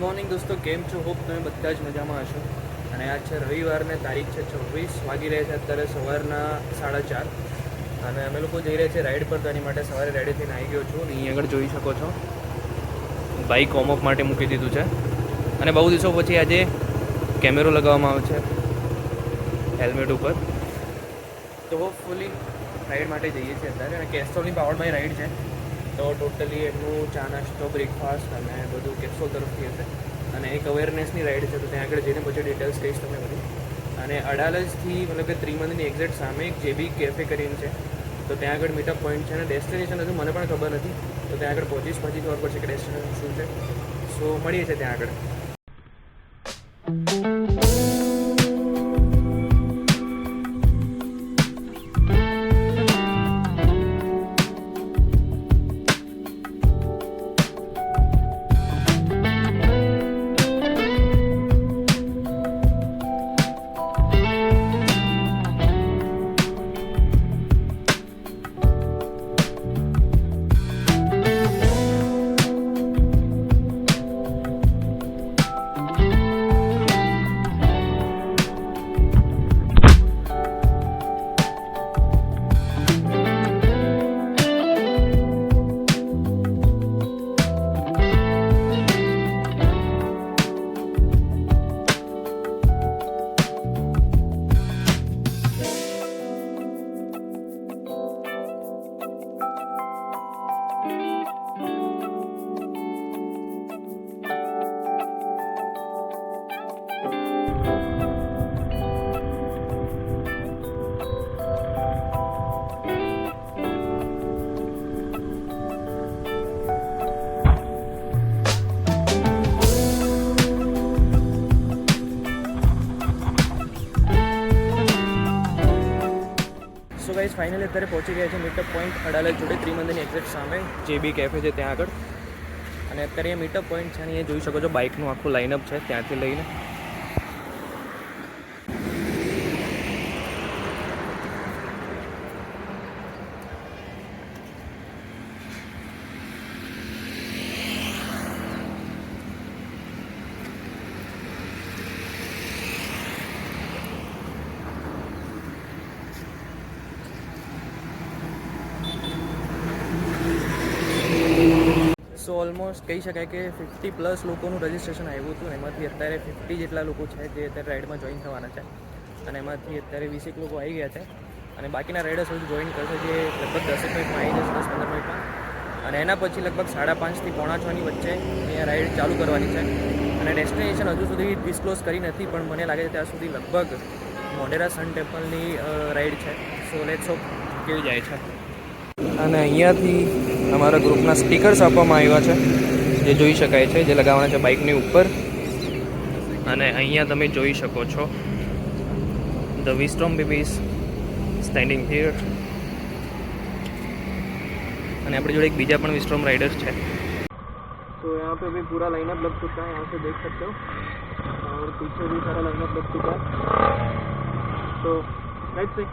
Morning દોસ્તો, કેમ છો? હોપ તમે બધા જ મજામાં હશો. અને આજ છે રવિવારને તારીખ છે 26, વાગી રહ્યા છે અત્યારે સવારના 4:30 અને અમે લોકો જઈ રહ્યા છીએ રાઈડ પર. તો એની માટે સવારે રેડી થઈને આવી ગયો છું. અહીં આગળ જોઈ શકો છો બાઇક વોર્મ અપ માટે મૂકી દીધું છે. અને બહુ દિવસો પછી આજે કેમેરો લગાવવામાં આવે છે હેલ્મેટ ઉપર. તો હોપફુલી રાઈડ માટે જઈએ છીએ અત્યારે. અને કેસ્ટ્રોલની પાવરમાં રાઈડ છે, તો ટોટલી એમનું ચા નાસ્તો, બ્રેકફાસ્ટ અને બધું કેસ્ટ્રોલ તરફથી હશે. અને એક અવેરનેસની રાઈડ છે, તો ત્યાં આગળ જઈને પછી ડિટેલ્સ કહીશ તમને બધી. અને અડાલજથી મતલબ કે ત્રિમંદિરની એક્ઝેક્ટ સામે એક જેબી કેફે કરીને છે, તો ત્યાં આગળ મીટઅપ પોઈન્ટ છે. અને ડેસ્ટિનેશન હજુ મને પણ ખબર નથી, તો ત્યાં આગળ પહોંચીશ પછી ખબર પડશે કે ડેસ્ટિનેશન શું છે. સો મળીએ છીએ ત્યાં આગળ. સો ગાઈઝ, ફાઇનલી અત્યારે પહોંચી ગયા છે મીટઅપ પોઈન્ટ અડાલજ જોડે, ત્રિમંદિરની એક્ઝેક્ટ સામે જેબી કેફે છે ત્યાં આગળ. અને અત્યારે એ મીટઅપ પોઈન્ટ છે, અને અહીંયા જોઈ શકો છો બાઇકનું આખું લાઇનઅપ છે ત્યાંથી લઈને. સો ઓલમોસ્ટ કહી શકાય કે 50+ લોકોનું રજિસ્ટ્રેશન આવ્યું હતું. એમાંથી અત્યારે 50 જેટલા લોકો છે જે અત્યારે રાઇડમાં જોઈન થવાના છે. અને એમાંથી અત્યારે 20 લોકો આવી ગયા છે. અને બાકીના રાઇડર્સ હજુ જોઈન કરશે, જે લગભગ 10 મિનિટમાં આવી જશે, 10-15 મિનિટમાં. અને એના પછી લગભગ 5:30 થી 4:45 વચ્ચે અહીંયા રાઇડ ચાલુ કરવાની છે. અને ડેસ્ટિનેશન હજુ સુધી ડિસ્ક્લોઝ કરી નથી, પણ મને લાગે છે ત્યાં સુધી લગભગ મોઢેરા સન ટેમ્પલની રાઇડ છે. સો લેટ્સ હોપ કેવી જાય છે. અને અહીંયાથી અમારા ગ્રુપના સ્ટીકર્સ આપવામાં આવ્યા છે, જે જોઈ શકાય છે, જે લગાવવાના છે બાઇકની ઉપર. અને અહીંયા તમે જોઈ શકો છો ધ વિસ્ટોમ બેબીઝ સ્ટેન્ડિંગ હિયર. અને આપણી જોડે એક બીજા પણ विस्टॉम राइडर्स है. तो यहाँ पे भी पूरा लाइनअप लग चुका है, यहाँ से देख सकते हो. और पीछे भी सारा लाइनअप लग चुका है. तो लेट्स सी.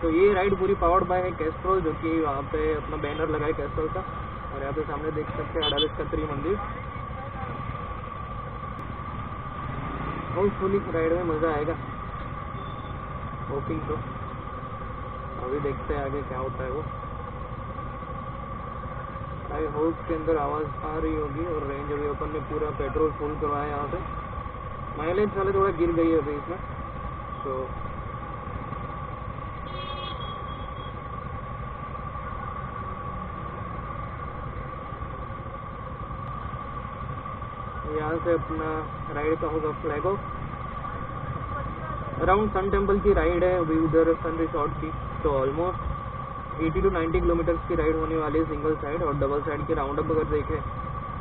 तो ये राइड पूरी पावर्ड बाय कैस्ट्रोल, जो कि वहाँ पे अपना बैनर लगा है कैस्ट्रोल का. और यहाँ पे सामने देख सकते हैं अडालज का त्रिमंदिर. होपफुली राइड में मज़ा आएगा, होपिंग तो. अभी देखते हैं आगे क्या होता है वो. आई होप के अंदर आवाज़ आ रही होगी. और रेंज अभी अपन ने पूरा पेट्रोल फुल करवाया यहाँ से. माइलेज वाले थोड़ा गिर गई है अभी इसमें. तो यहाँ से अपना राइड का होगा flag off. Around sun temple की राइड है अभी उधर सन रिसोर्ट की. तो ऑलमोस्ट 80 to 90 किलोमीटर्स की राइड होने वाली है सिंगल साइड. और डबल साइड की राउंड अप अगर देखें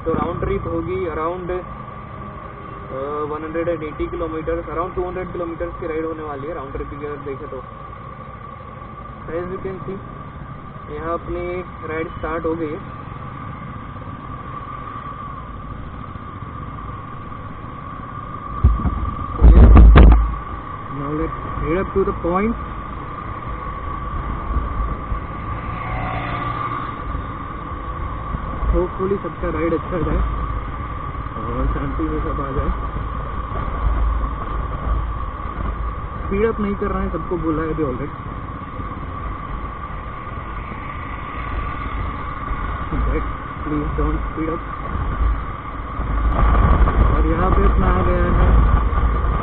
तो राउंड ट्रिप होगी अराउंड 180 किलोमीटर्स, अराउंड 200 किलोमीटर्स की राइड होने वाली है राउंड ट्रिप की अगर देखें तो. एज यू कैन सी यहाँ अपनी राइड स्टार्ट हो गई है. Now let's head up to the point. Hopefully सबका राइड अच्छा जाए और शांति से सब आ जाए। स्पीड अप नहीं कर रहे हैं, सबको बोला है अभी already. Please don't speed up. और यहाँ पे अपना आ गया है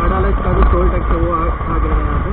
अडालज का जो टोल टैक्स है वो आ गया है यहाँ पे।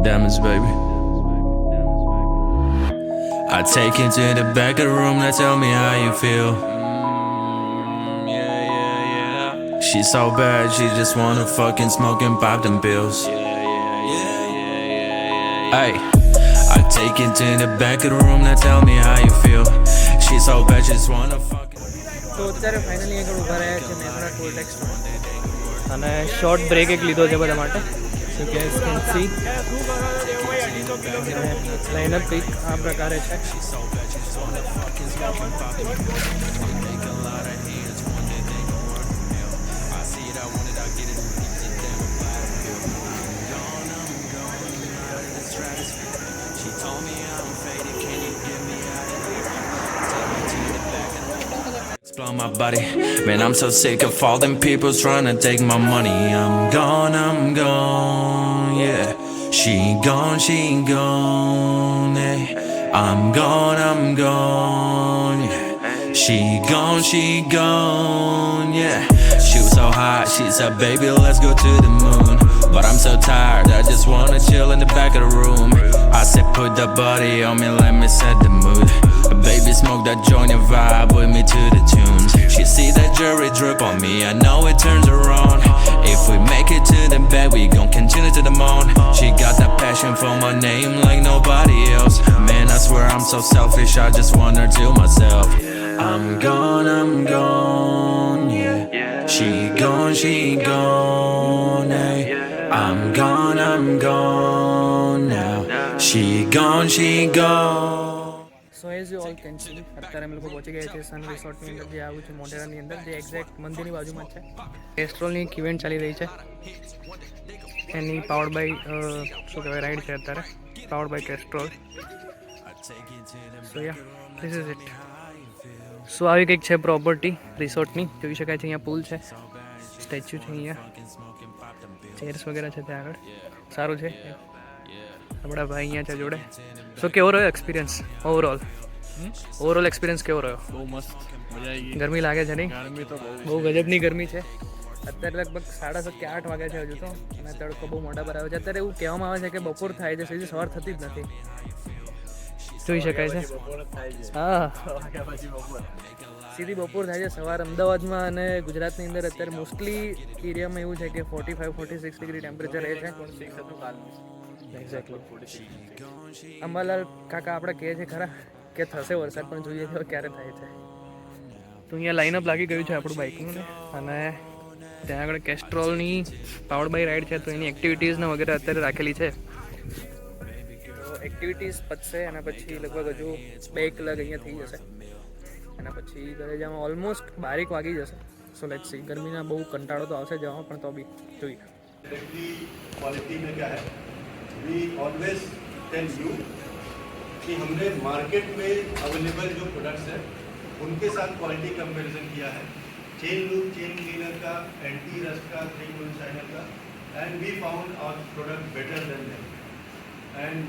Diamonds, baby. I take you to the back of the room, now tell me how you feel. She's so bad, she just wanna fucking smoke and pop them pills. Hey, I take you to the back of the room, now tell me how you feel. She's so bad, she just wanna fucking. તો અત્યારે finally આગળ ઊભા રહ્યા છે મેમરા toll ટેક્સમાં અને short break એક લીધો છે બધા માટે। સો ગેસ કેન સી લાઇનઅપ કંઈક આ પ્રકારે છે। Explore my body, man, I'm so sick of all them people trying to take my money. I'm gone, yeah. She gone, yeah. I'm gone, yeah. She gone, yeah. She was so hot, she said, baby, let's go to the moon. But I'm so tired, I just wanna chill in the back of the room. I said, put the body on me, let me set the mood. Baby, smoke that joint and vibe with me to the tunes. She see that jewelry drip on me, I know it turns her on. If we make it to the bed, we gon' continue to the moon. She got that passion for my name like nobody else. Man, I swear I'm so selfish, I just want her to myself. I'm gone, yeah. She gone, hey. I'm gone now. She gone. So as you all can see અત્યારે અમે લોકો પહોંચી ગયા છે સન રિસોર્ટની અંદર જે આવ્યું છે મોઢેરાની અંદર, જે એક્ઝેક્ટ મંદિરની બાજુમાં જ છે। કેસ્ટ્રોલની એક ઇવેન્ટ ચાલી રહી છે, એની પાવર્ડ બાય શું કહેવાય રાઈડ છે અત્યારે, powered by Castrol. So yeah this is it. So આવી કંઈક છે પ્રોપર્ટી રિસોર્ટની, જોઈ શકાય છે। અહીંયા પુલ છે, સ્ટેચ્યુ છે, અહીંયા ચેર્સ વગેરે છે ત્યાં આગળ, સારું છે। આપણા ભાઈ અહીંયા છે જોડે। સો કેવો રહ્યો એક્સપિરિયન્સ ઓવરઓલ એક્સપિરિયન્સ કેવો રહ્યો? બહુ મસ્ત, મજા આવી ગઈ। ગરમી લાગે છે નહીં? ગરમી તો બહુ ગજબની ગરમી છે। અત્યારે લગભગ 7:30 કે 8 વાગ્યા છે હજુ તો, અને તડકો બહુ મોટા પર આવે છે। અત્યારે એવું કહેવામાં આવે છે કે બપોર થાય છે, સીધી સવાર થતી જ નથી, જોઈ શકાય છે। હા, સીધી બપોર થાય છે સવાર અમદાવાદમાં અને ગુજરાતની અંદર અત્યારે મોસ્ટલી એરિયામાં એવું છે કે 45-46 ડિગ્રી ટેમ્પરેચર રહે છે। એક્ઝેક્ટલી। અંબાલાલ કાકા આપણે કહે છે ખરા કે થશે વરસાદ, પણ જોઈએ છે ક્યારે થાય છે। તો અહીંયા લાઇનઅપ લાગી ગયું છે આપણું બાઇકનું, અને ત્યાં આગળ કેસ્ટ્રોલની પાવર્ડ બાય રાઈડ છે, તો એની એક્ટિવિટીઝને વગેરે અત્યારે રાખેલી છે। તો એક્ટિવિટીઝ પતશે અને પછી લગભગ હજુ 2 કલાક અહીંયા થઈ જશે, અને પછી ઘરે જવામાં ઓલમોસ્ટ 12 વાગી જશે। So let's see. ગરમીના બહુ કંટાળો તો આવશે જવામાં, પણ તો બી જોઈએ। क्वालिटी में क्या है, वी ऑलवेज टेल यू कि हमने मार्केट में अवेलेबल जो प्रोडक्ट्स हैं उनके साथ क्वालिटी कंपैरिजन किया है। चेन लूप, चेन क्लीनर का, एंटी रस्ट का, 3 शाइनर का and we found our product better than them. And